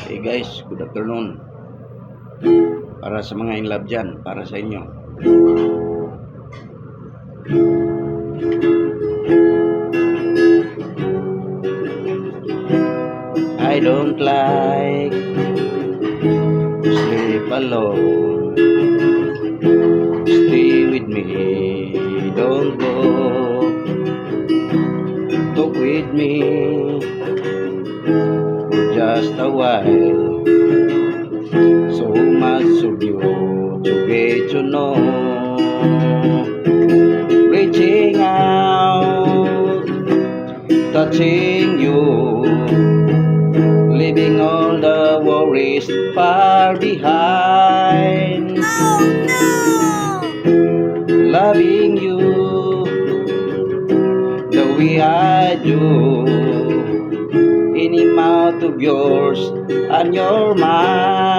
Hey guys, good afternoon. Para sa mga in love dyan, para sa inyo. I don't like to sleep alone. Stay with me, don't go. Talk with me for just a while. So much of you to get to know. Reaching out, touching you, leaving all the worries far behind. Oh no! Loving you the way I do, any mouth of yours and your mind.